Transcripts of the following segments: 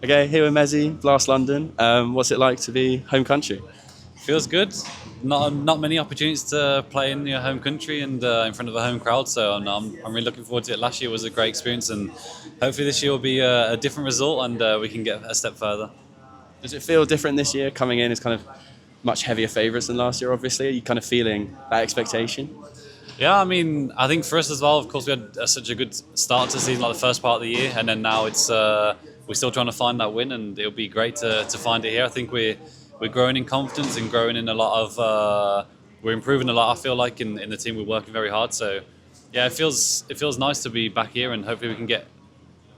Okay, here with mezii, Blast London. What's it like to be home country? Feels good. Not many opportunities to play in your home country and in front of a home crowd. So I'm really looking forward to it. Last year was a great experience, and hopefully this year will be a different result, and we can get a step further. Does it feel different this year? Coming in as kind of much heavier favourites than last year, obviously. Are you kind of feeling that expectation? Yeah, I mean, I think for us as well. Of course, we had such a good start to the season, like the first part of the year, and then now it's we're still trying to find that win, and it'll be great to find it here. I think we're growing in confidence and growing in a lot of we're improving a lot. I feel like in the team we're working very hard. So yeah, it feels nice to be back here, and hopefully we can get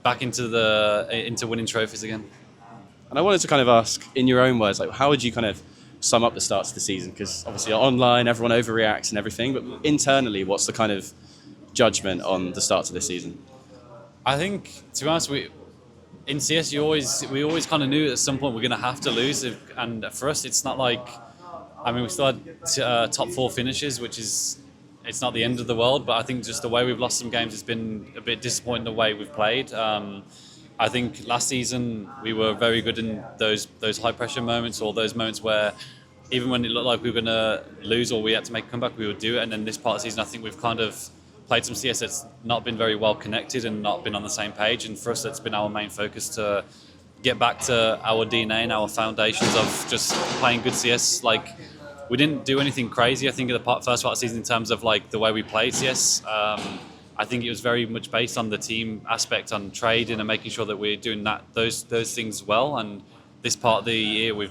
back into winning trophies again. And I wanted to kind of ask, in your own words, like how would you kind of sum up the start of the season? Because obviously online, everyone overreacts and everything, but internally, what's the kind of judgment on the start of this season? I think, to be honest, in CS we always kind of knew at some point we're going to have to lose, and for us it's not like, I mean, we still had top four finishes, which is, it's not the end of the world, but I think just the way we've lost some games, it's been a bit disappointing the way we've played. I think last season we were very good in those high pressure moments, or those moments where even when it looked like we were going to lose or we had to make a comeback, we would do it. And then this part of the season, I think we've kind of played some CS that's not been very well connected and not been on the same page. And for us, that's been our main focus, to get back to our DNA and our foundations of just playing good CS. Like, we didn't do anything crazy, I think, in the first part of the season in terms of like the way we played CS. I think it was very much based on the team aspect, on trading and making sure that we're doing those things well. And this part of the year we've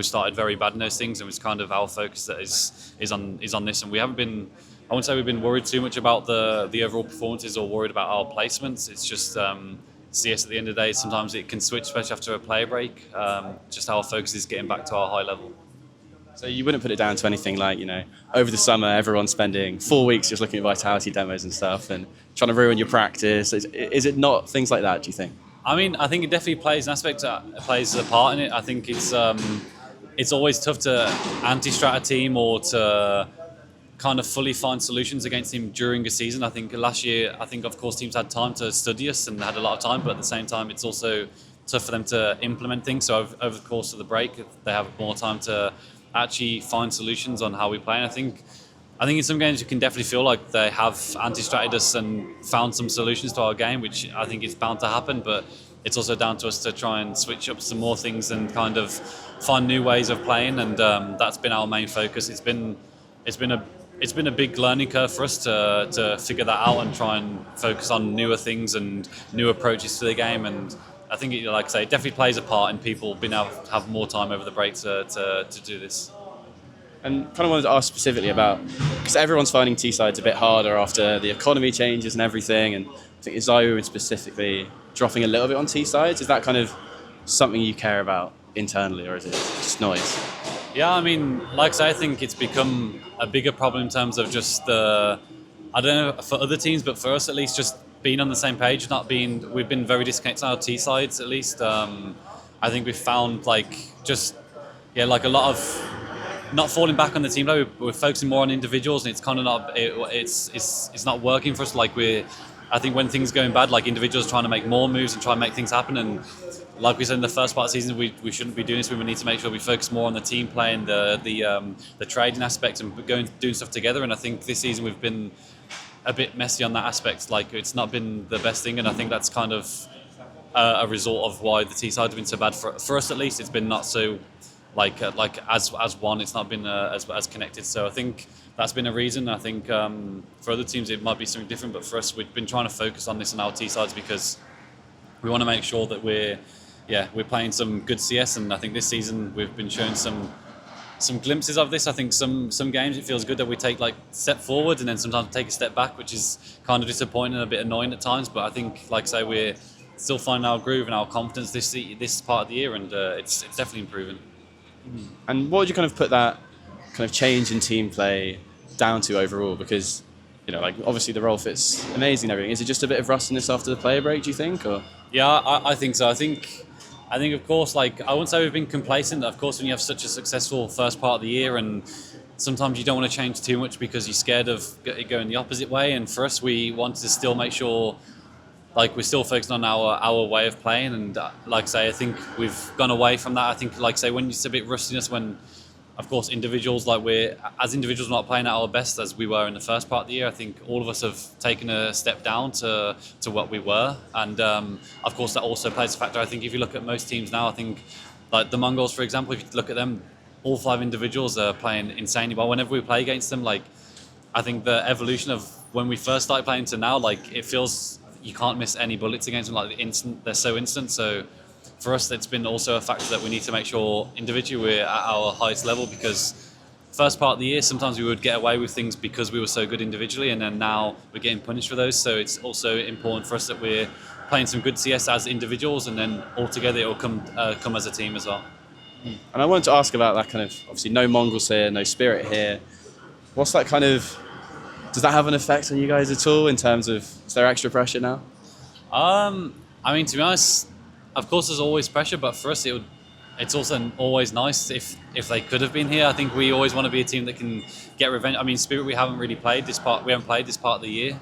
started very bad in those things, and it's kind of our focus that is on this. And we haven't been, I wouldn't say we've been worried too much about the overall performances or worried about our placements. It's just CS at the end of the day, sometimes it can switch, especially after a player break. Just our focus is getting back to our high level. So you wouldn't put it down to anything like, over the summer, everyone's spending 4 weeks just looking at vitality demos and stuff and trying to ruin your practice. Is it not things like that, do you think? I mean, I think it definitely plays an aspect, plays a part in it. I think it's always tough to anti-strat a team or to kind of fully find solutions against him during a season. I think last year, of course teams had time to study us and had a lot of time, but at the same time, it's also tough for them to implement things. So over the course of the break, they have more time to actually find solutions on how we play. And I think in some games you can definitely feel like they have anti-stratted us and found some solutions to our game, which I think is bound to happen. But it's also down to us to try and switch up some more things and kind of find new ways of playing. And that's been our main focus. It's been a big learning curve for us to figure that out and try and focus on newer things and new approaches to the game. And I think, like I say, it definitely plays a part in people being able to have more time over the break to do this. And kind of wanted to ask specifically about, because everyone's finding T-sides a bit harder after the economy changes and everything, and I think Zayu is specifically dropping a little bit on T-sides. Is that kind of something you care about internally, or is it just noise? Yeah, I mean, like I say, I think it's become a bigger problem in terms of just I don't know for other teams, but for us at least, just being on the same page, we've been very disconnected on our T sides at least. I think we've found like a lot of not falling back on the team. Like we're focusing more on individuals, and it's kind of not it's not working for us. Like I think when things are going bad, like individuals trying to make more moves and try and make things happen. And like we said in the first part of the season, we shouldn't be doing this. We need to make sure we focus more on the team play and the trading aspects and doing stuff together. And I think this season we've been a bit messy on that aspect. Like it's not been the best thing, and I think that's kind of a result of why the T side have been so bad for us. At least it's been not so like as one. It's not been as connected. So I think that's been a reason. I think for other teams it might be something different, but for us we've been trying to focus on this on our T sides because we want to make sure that we're playing some good CS. And I think this season we've been showing some glimpses of this. I think some games it feels good that we take like a step forward and then sometimes take a step back, which is kind of disappointing and a bit annoying at times. But I think, like I say, we're still finding our groove and our confidence this part of the year, and it's definitely improving. And what would you kind of put that kind of change in team play down to overall? Because like obviously the role fits amazing and everything. Is it just a bit of rustiness after the player break, do you think? Or yeah, I think so. I think of course, like I wouldn't say we've been complacent. Of course, when you have such a successful first part of the year, and sometimes you don't want to change too much because you're scared of it going the opposite way. And for us, we wanted to still make sure like we're still focused on our way of playing, and like I say, I think we've gone away from that. I think, like I say, when it's a bit rustiness, when of course individuals, like we're as individuals not playing at our best as we were in the first part of the year. I think all of us have taken a step down to what we were, and of course that also plays a factor. I think if you look at most teams now, I think like the Mongols, for example, if you look at them, all 5 individuals are playing insanely well. Whenever we play against them, like I think the evolution of when we first started playing to now, like it feels you can't miss any bullets against them. Like they're so instant. So for us, it's been also a factor that we need to make sure individually we're at our highest level, because first part of the year sometimes we would get away with things because we were so good individually, and then now we're getting punished for those. So it's also important for us that we're playing some good CS as individuals, and then all together it will come as a team as well. And I wanted to ask about that kind of, obviously no Mongols here, no Spirit here. What's that kind of, does that have an effect on you guys at all in terms of, is there extra pressure now? I mean, to be honest, of course there's always pressure, but for us it's also always nice if they could have been here. I think we always want to be a team that can get revenge. I mean, Spirit, we haven't played this part of the year.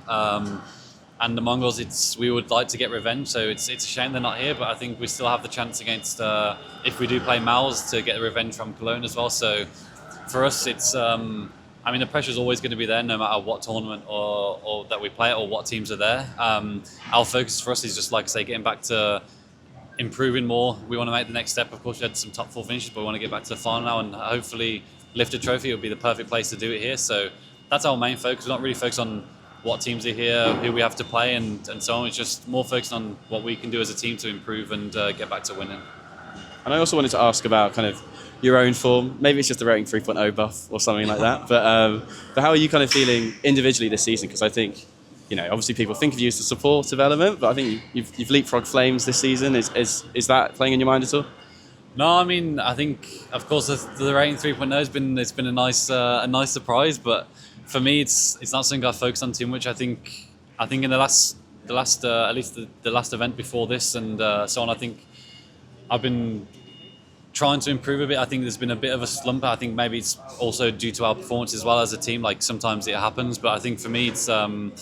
And the Mongols, we would like to get revenge, so it's a shame they're not here, but I think we still have the chance against, if we do play Mals, to get the revenge from Cologne as well. So for us, it's, I mean, the pressure's always going to be there no matter what tournament or that we play or what teams are there. Our focus for us is just, like I say, getting back to improving more. We want to make the next step. Of course, we had some top 4 finishes, but we want to get back to the final now and hopefully lift a trophy. It would be the perfect place to do it here. So that's our main focus. We're not really focused on what teams are here, who we have to play, and so on. It's just more focused on what we can do as a team to improve and get back to winning. And I also wanted to ask about kind of your own form. Maybe it's just a rating 3.0 buff or something like that. But how are you kind of feeling individually this season? Because I think, you know, obviously people think of you as the supportive element, but I think you've leapfrogged Flames this season. Is that playing in your mind at all? No, I mean, I think, of course, the rating 3.0 has been a nice surprise, but for me, it's not something I focus on too much. I think in the last at least the last event before this and so on, I think I've been trying to improve a bit. I think there's been a bit of a slump. I think maybe it's also due to our performance as well as a team. Like sometimes it happens, but I think for me, it's I'm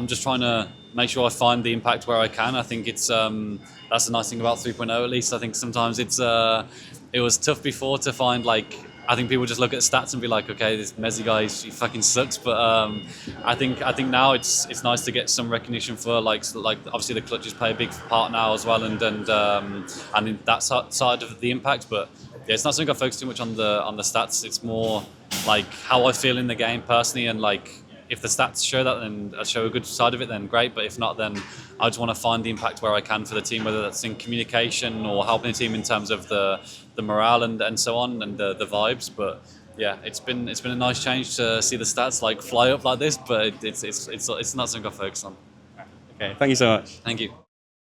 just trying to make sure I find the impact where I can. I think it's that's the nice thing about 3.0 at least. I think sometimes it was tough before to find, like, I think people just look at stats and be like, okay, this mezii guy, he fucking sucks. But I think now it's nice to get some recognition for like obviously the clutches play a big part now as well, and in that side of the impact. But yeah, it's not something I focus too much on the stats. It's more like how I feel in the game personally, and like if the stats show that and show a good side of it, then great. But if not, then I just want to find the impact where I can for the team, whether that's in communication or helping the team in terms of the morale and so on, and the vibes. But yeah, it's been a nice change to see the stats like fly up like this, but it's not something I focus on. Okay, thank you so much. Thank you.